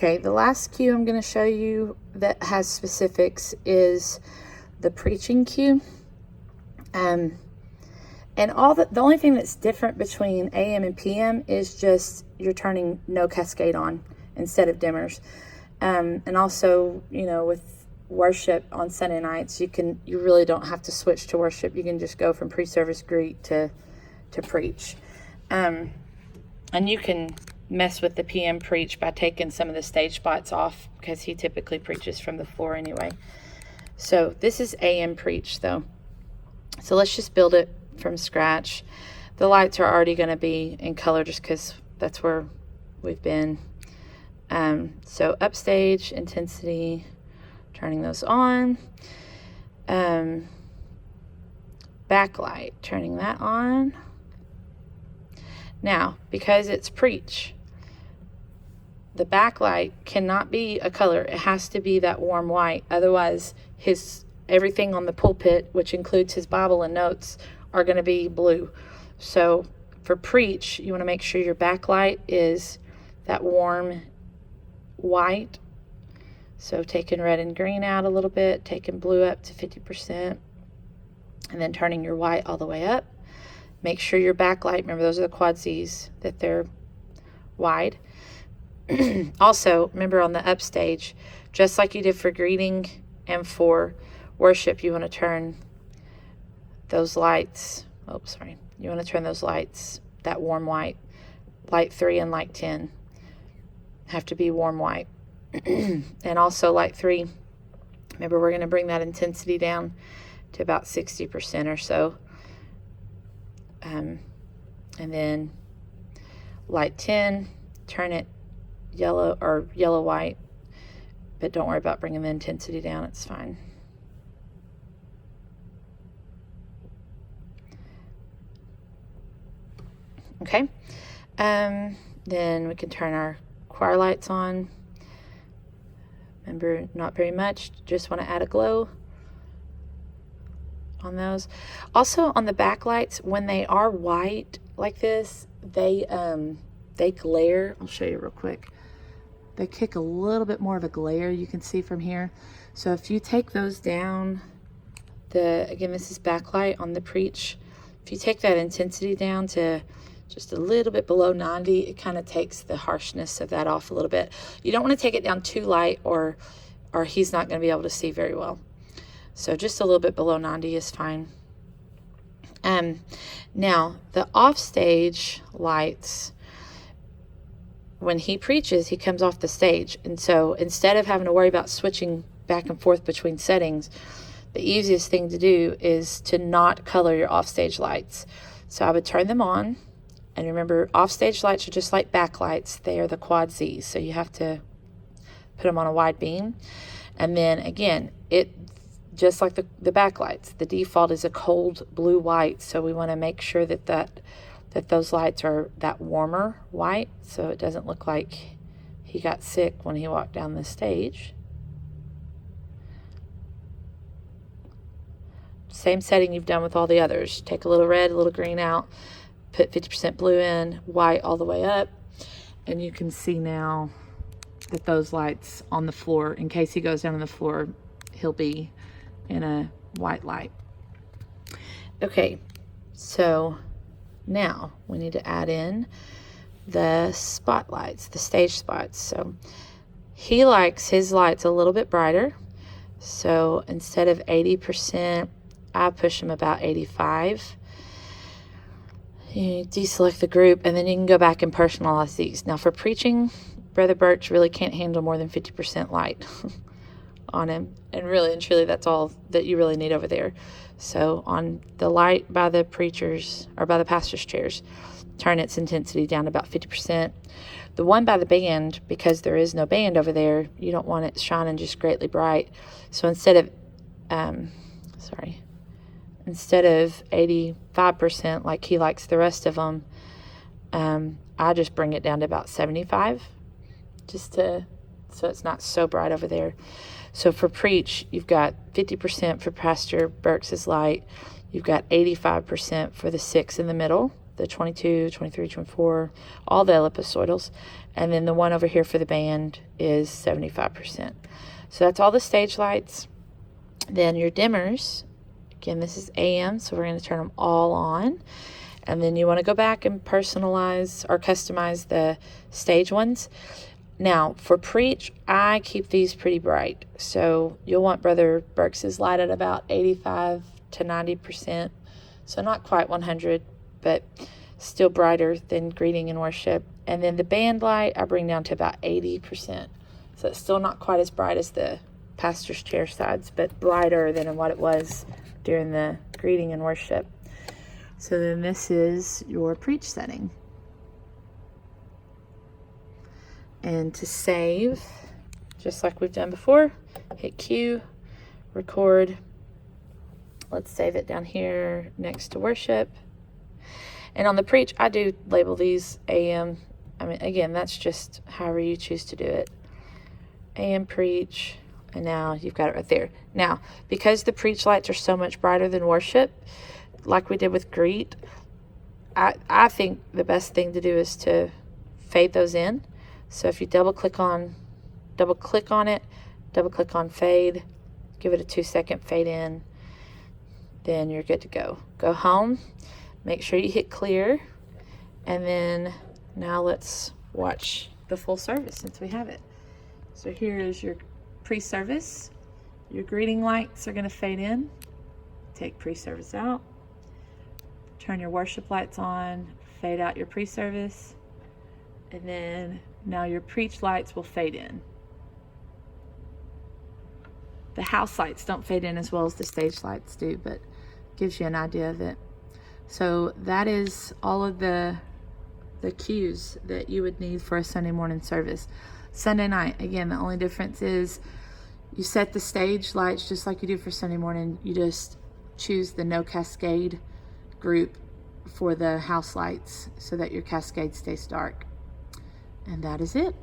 Okay, the last cue I'm going to show you that has specifics is the preaching cue. And the only thing that's different between AM and PM is just you're turning no cascade on instead of dimmers. And also, you know, with worship on Sunday nights, you really don't have to switch to worship. You can just go from pre-service greet to preach. And you can mess with the PM preach by taking some of the stage spots off, because he typically preaches from the floor anyway. So this is AM preach though. So let's just build it from scratch. The lights are already going to be in color just because that's where we've been. So upstage, intensity, turning those on. Backlight, turning that on. Now, because it's preach, the backlight cannot be a color. It has to be that warm white. Otherwise, everything on the pulpit, which includes his Bible and notes, are going to be blue. So for preach, you want to make sure your backlight is that warm white. So taking red and green out a little bit, taking blue up to 50%, and then turning your white all the way up. Make sure your backlight, remember those are the quad Z's, that they're wide. Also, remember on the upstage, just like you did for greeting and for worship, you want to turn those lights, you want to turn those lights, that warm white, light 3 and light 10 have to be warm white. And also light 3, remember we're going to bring that intensity down to about 60% or so. And then light 10, turn it yellow or yellow white, but don't worry about bringing the intensity down, it's fine. Okay, then we can turn our choir lights on. Remember, not very much, just want to add a glow on those. Also on the backlights, when they are white like this, they glare. I'll show you real quick. They kick a little bit more of a glare, you can see from here. So if you take those down, again, this is backlight on the preach. If you take that intensity down to just a little bit below 90, it kind of takes the harshness of that off a little bit. You don't want to take it down too light or he's not going to be able to see very well. So just a little bit below 90 is fine. Now, the offstage lights, when he preaches, he comes off the stage. And so instead of having to worry about switching back and forth between settings, the easiest thing to do is to not color your offstage lights. So I would turn them on. And remember, offstage lights are just like backlights. They are the quad Z's. So you have to put them on a wide beam. And then again, just like the backlights, the default is a cold blue white. So we want to make sure that those lights are that warmer white, so it doesn't look like he got sick when he walked down the stage. Same setting you've done with all the others. Take a little red, a little green out, put 50% blue in, white all the way up, and you can see now that those lights on the floor, in case he goes down on the floor, he'll be in a white light. Okay, so now we need to add in the spotlights, the stage spots. So he likes his lights a little bit brighter. So instead of 80%, I push him about 85. You deselect the group, and then you can go back and personalize these. Now for preaching, Brother Birch really can't handle more than 50% light on him. And really and truly, that's all that you really need over there. So on the light by the preachers, or by the pastor's chairs, turn its intensity down to about 50%. The one by the band, because there is no band over there, you don't want it shining just greatly bright. So instead of 85% like he likes the rest of them, I just bring it down to about 75, so it's not so bright over there. So for preach, you've got 50% for Pastor Burks' light. You've got 85% for the 6 in the middle. the 22, 23, 24, all the ellipsoidals. And then the one over here for the band is 75%. So that's all the stage lights. Then your dimmers, again, this is AM, so we're going to turn them all on. And then you want to go back and personalize or customize the stage ones. Now, for preach, I keep these pretty bright. So you'll want Brother Burks's light at about 85 to 90%. So not quite 100, but still brighter than greeting and worship. And then the band light, I bring down to about 80%. So it's still not quite as bright as the pastor's chair sides, but brighter than what it was during the greeting and worship. So then this is your preach setting. And to save, just like we've done before, hit Q, record. Let's save it down here next to worship. And on the preach, I do label these AM. I mean, again, that's just however you choose to do it. AM preach, and now you've got it right there. Now, because the preach lights are so much brighter than worship, like we did with greet, I think the best thing to do is to fade those in. So if you double click on it, double click on fade, give it a 2-second fade in, then you're good to go. Go home, make sure you hit clear, and then now let's watch the full service since we have it. So here is your pre-service. Your greeting lights are going to fade in. Take pre-service out. Turn your worship lights on, fade out your pre-service, and then now your preach lights will fade in. The house lights don't fade in as well as the stage lights do, but gives you an idea of it. So that is all of the cues that you would need for a Sunday morning service. Sunday night, again, the only difference is you set the stage lights just like you do for Sunday morning. You just choose the no cascade group for the house lights so that your cascade stays dark. And that is it.